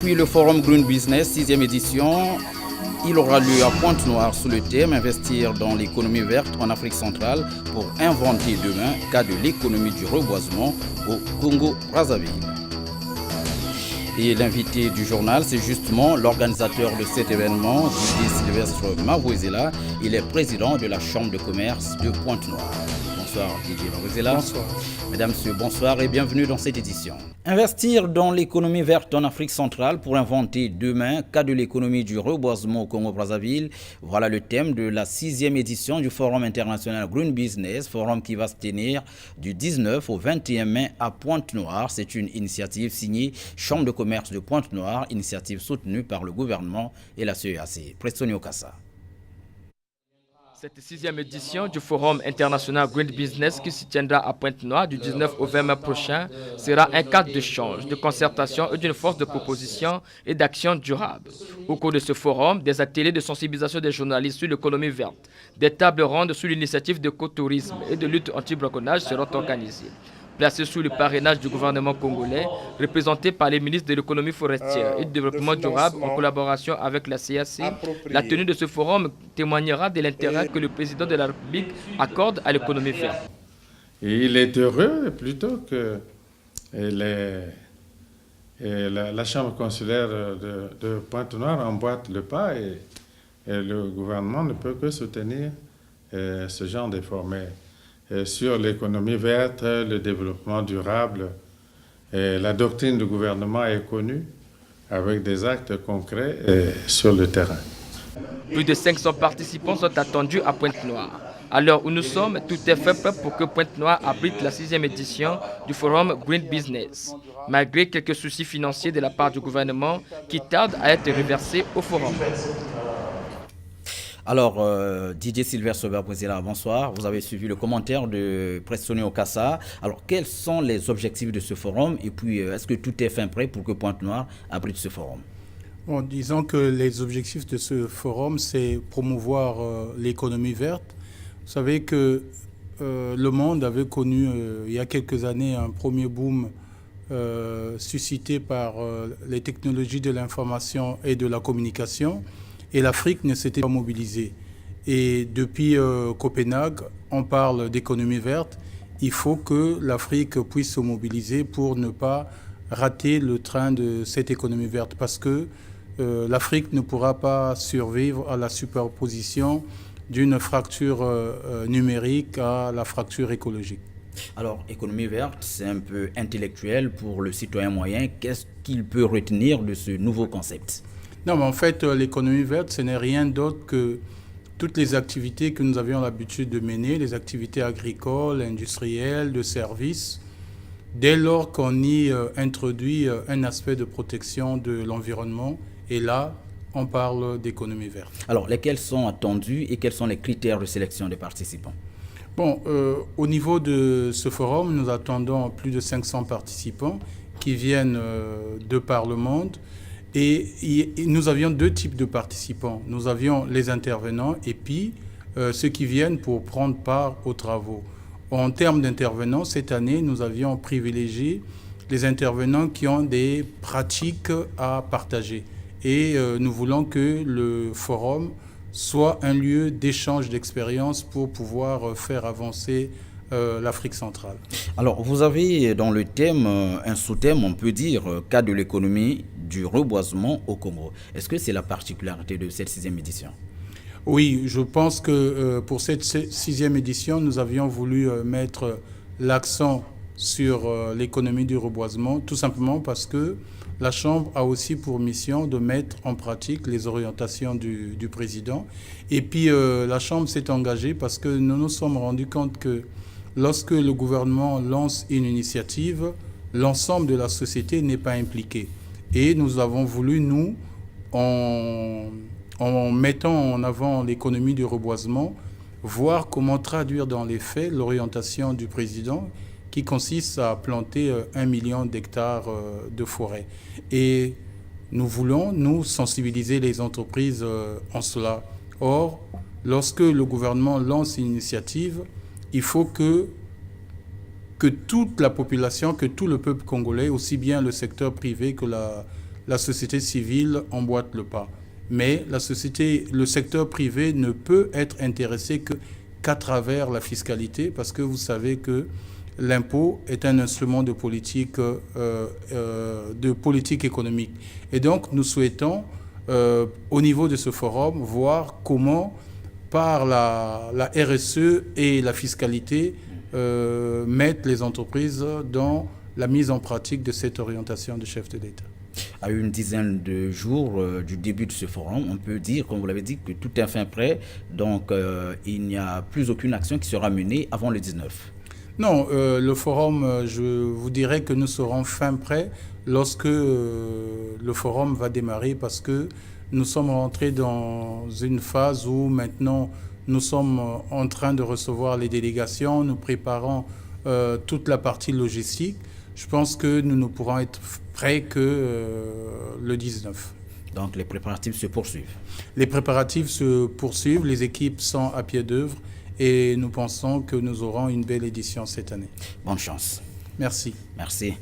puis le Forum Green Business, 6e édition, il aura lieu à Pointe-Noire sous le thème Investir dans l'économie verte en Afrique centrale pour inventer demain, cas de l'économie du reboisement au Congo-Brazzaville. Et l'invité du journal, c'est justement l'organisateur de cet événement, Didier Sylvestre Mavouezela. Il est président de la Chambre de commerce de Pointe-Noire. Bonsoir Didier Mavouezela. Bonsoir. Mesdames, Messieurs, bonsoir et bienvenue dans cette édition. Investir dans l'économie verte en Afrique centrale pour inventer demain, cas de l'économie du reboisement au Congo-Brazzaville. Voilà le thème de la 6e édition du Forum international Green Business, forum qui va se tenir du 19 au 21 mai à Pointe-Noire. C'est une initiative signée Chambre de commerce de Pointe-Noire, initiative soutenue par le gouvernement et la CEAC. Prestonio Kassa. Cette 6e édition du Forum international Green Business qui se tiendra à Pointe-Noire du 19 au 20 mai prochain sera un cadre d'échange, de concertation et d'une force de proposition et d'action durable. Au cours de ce forum, des ateliers de sensibilisation des journalistes sur l'économie verte, des tables rondes sur l'initiative d'écotourisme et de lutte anti-braconnage seront organisées. Placé sous le parrainage du gouvernement congolais, représenté par les ministres de l'économie forestière et du développement durable en collaboration avec la CAC, la tenue de ce forum témoignera de l'intérêt que le président de la République accorde à l'économie verte. Et il est heureux plutôt que la Chambre consulaire de Pointe-Noire emboîte le pas et le gouvernement ne peut que soutenir ce genre d'efforts. Sur l'économie verte, le développement durable, la doctrine du gouvernement est connue avec des actes concrets sur le terrain. Plus de 500 participants sont attendus à Pointe-Noire. À l'heure où nous sommes, tout est fait pour que Pointe-Noire abrite la 6e édition du Forum Green Business, malgré quelques soucis financiers de la part du gouvernement qui tardent à être reversés au forum. Alors, Didier Sylvestre Mavouezela, bonsoir. Vous avez suivi le commentaire de Prestonio Kassa. Alors, quels sont les objectifs de ce forum? Et puis, est-ce que tout est fin prêt pour que Pointe-Noire abrite ce forum? Bon, disons que les objectifs de ce forum, c'est promouvoir l'économie verte. Vous savez que le monde avait connu il y a quelques années un premier boom suscité par les technologies de l'information et de la communication. Et l'Afrique ne s'était pas mobilisée. Et depuis Copenhague, on parle d'économie verte. Il faut que l'Afrique puisse se mobiliser pour ne pas rater le train de cette économie verte. Parce que l'Afrique ne pourra pas survivre à la superposition d'une fracture numérique à la fracture écologique. Alors, économie verte, c'est un peu intellectuel pour le citoyen moyen. Qu'est-ce qu'il peut retenir de ce nouveau concept ? Non, mais en fait, l'économie verte, ce n'est rien d'autre que toutes les activités que nous avions l'habitude de mener, les activités agricoles, industrielles, de services, dès lors qu'on y introduit un aspect de protection de l'environnement. Et là, on parle d'économie verte. Alors, lesquels sont attendus et quels sont les critères de sélection des participants? Bon, au niveau de ce forum, nous attendons plus de 500 participants qui viennent de par le monde. Et nous avions deux types de participants. Nous avions les intervenants et puis ceux qui viennent pour prendre part aux travaux. En termes d'intervenants, cette année, nous avions privilégié les intervenants qui ont des pratiques à partager. Et nous voulons que le forum soit un lieu d'échange d'expériences pour pouvoir faire avancer l'Afrique centrale. Alors, vous avez dans le thème, un sous-thème, on peut dire, cas de l'économie du reboisement au Congo. Est-ce que c'est la particularité de cette 6e édition? Oui, je pense que pour cette 6e édition, nous avions voulu mettre l'accent sur l'économie du reboisement, tout simplement parce que la Chambre a aussi pour mission de mettre en pratique les orientations du président. Et puis, la Chambre s'est engagée parce que nous nous sommes rendus compte que lorsque le gouvernement lance une initiative, l'ensemble de la société n'est pas impliqué. Et nous avons voulu, nous, en mettant en avant l'économie du reboisement, voir comment traduire dans les faits l'orientation du président qui consiste à planter 1 million d'hectares de forêt. Et nous voulons, nous, sensibiliser les entreprises en cela. Or, lorsque le gouvernement lance une initiative, il faut que toute la population, que tout le peuple congolais, aussi bien le secteur privé que la société civile emboîte le pas. Mais le secteur privé ne peut être intéressé qu'à travers la fiscalité, parce que vous savez que l'impôt est un instrument de politique économique. Et donc, nous souhaitons, au niveau de ce forum, voir comment, par la RSE et la fiscalité, mettre les entreprises dans la mise en pratique de cette orientation du chef de l'État. À une dizaine de jours du début de ce forum, on peut dire, comme vous l'avez dit, que tout est fin prêt. Donc, il n'y a plus aucune action qui sera menée avant le 19. Non, le forum, je vous dirais que nous serons fin prêts lorsque le forum va démarrer, parce que nous sommes rentrés dans une phase où maintenant nous sommes en train de recevoir les délégations, nous préparons toute la partie logistique. Je pense que nous ne pourrons être prêts que le 19. Donc les préparatifs se poursuivent. Les préparatifs se poursuivent, les équipes sont à pied d'œuvre et nous pensons que nous aurons une belle édition cette année. Bonne chance. Merci. Merci.